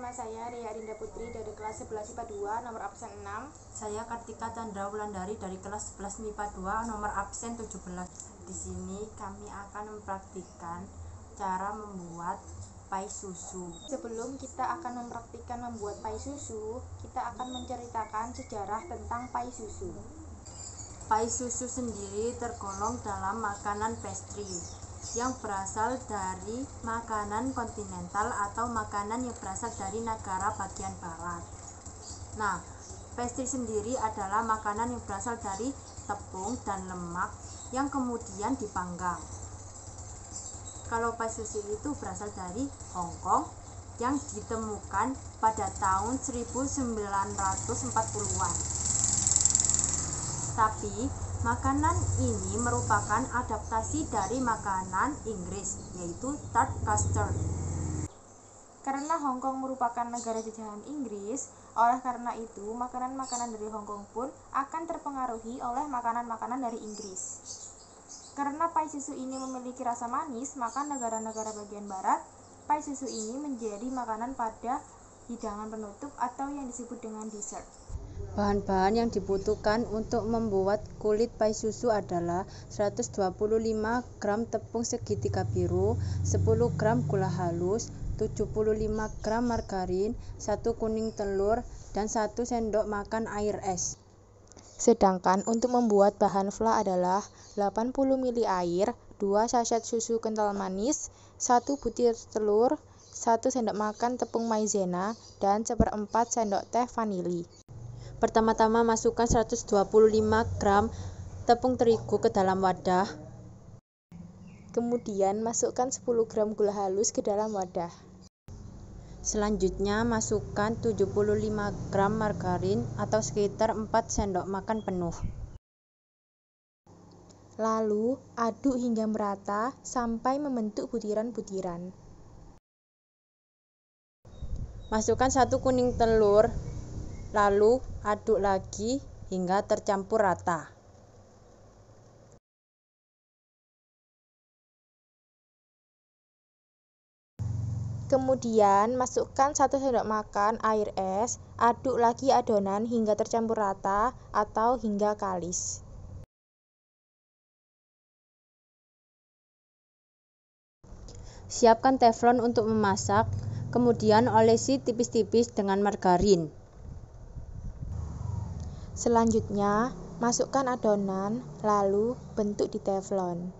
Nama saya Ria Dinda Putri dari kelas 11 IPA 2 nomor absen 6. Saya Kartika Chandra Wulandari dari kelas 11 MIPA 2 nomor absen 17. Di sini kami akan mempraktikkan cara membuat pai susu. Sebelum kita akan mempraktikkan membuat pai susu, kita akan menceritakan sejarah tentang pai susu. Pai susu sendiri tergolong dalam makanan pastry yang berasal dari makanan kontinental atau makanan yang berasal dari negara bagian barat. Nah, pastry sendiri adalah makanan yang berasal dari tepung dan lemak yang kemudian dipanggang. Kalau pai susu itu berasal dari Hong Kong yang ditemukan pada tahun 1940-an. Tapi makanan ini merupakan adaptasi dari makanan Inggris, yaitu tart custard. Karena Hong Kong merupakan negara jajahan Inggris, oleh karena itu makanan-makanan dari Hong Kong pun akan terpengaruhi oleh makanan-makanan dari Inggris. Karena pai susu ini memiliki rasa manis, maka negara-negara bagian barat, pai susu ini menjadi makanan pada hidangan penutup atau yang disebut dengan dessert. Bahan-bahan yang dibutuhkan untuk membuat kulit pai susu adalah 125 gram tepung segitiga biru, 10 gram gula halus, 75 gram margarin, 1 kuning telur, dan 1 sendok makan air es. Sedangkan untuk membuat bahan fla adalah 80 ml air, 2 sachet susu kental manis, 1 butir telur, 1 sendok makan tepung maizena, dan 1/4 sendok teh vanili. Pertama-tama masukkan 125 gram tepung terigu ke dalam wadah. Kemudian masukkan 10 gram gula halus ke dalam wadah. Selanjutnya masukkan 75 gram margarin atau sekitar 4 sendok makan penuh. Lalu aduk hingga merata sampai membentuk butiran-butiran. Masukkan 1 kuning telur. Lalu aduk lagi hingga tercampur rata. Kemudian masukkan 1 sendok makan air es, aduk lagi adonan hingga tercampur rata atau hingga kalis. Siapkan teflon untuk memasak, kemudian olesi tipis-tipis dengan margarin. Selanjutnya, masukkan adonan, lalu bentuk di teflon.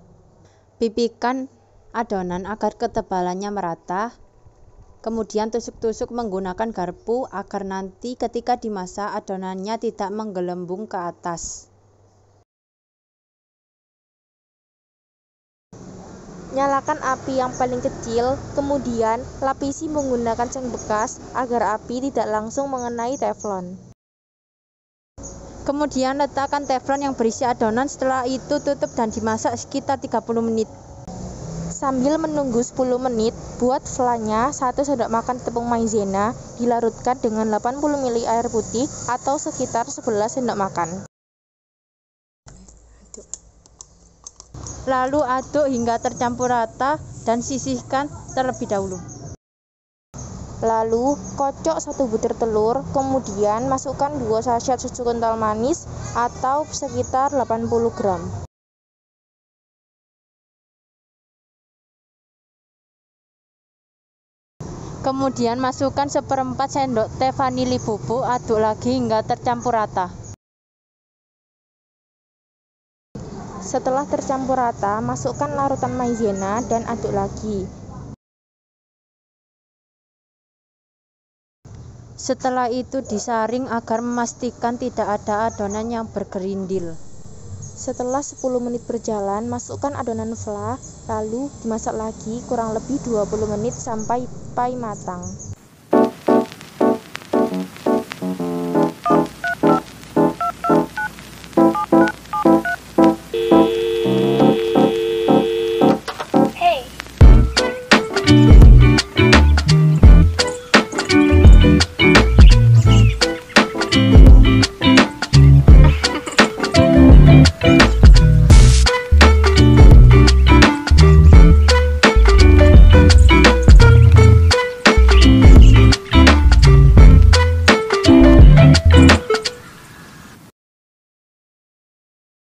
Pipihkan adonan agar ketebalannya merata. Kemudian tusuk-tusuk menggunakan garpu agar nanti ketika dimasak adonannya tidak menggelembung ke atas. Nyalakan api yang paling kecil, kemudian lapisi menggunakan seng bekas agar api tidak langsung mengenai teflon. Kemudian letakkan teflon yang berisi adonan, setelah itu tutup dan dimasak sekitar 30 menit. Sambil menunggu 10 menit, buat flanya 1 sendok makan tepung maizena dilarutkan dengan 80 ml air putih atau sekitar 11 sendok makan. Lalu aduk hingga tercampur rata dan sisihkan terlebih dahulu. Lalu kocok 1 butir telur, kemudian masukkan 2 sachet susu kental manis atau sekitar 80 gram. Kemudian masukkan 1/4 sendok teh vanili bubuk, aduk lagi hingga tercampur rata. Setelah tercampur rata, masukkan larutan maizena dan aduk lagi. Setelah itu disaring agar memastikan tidak ada adonan yang bergerindil. Setelah 10 menit berjalan, masukkan adonan fla, lalu dimasak lagi kurang lebih 20 menit sampai pai matang.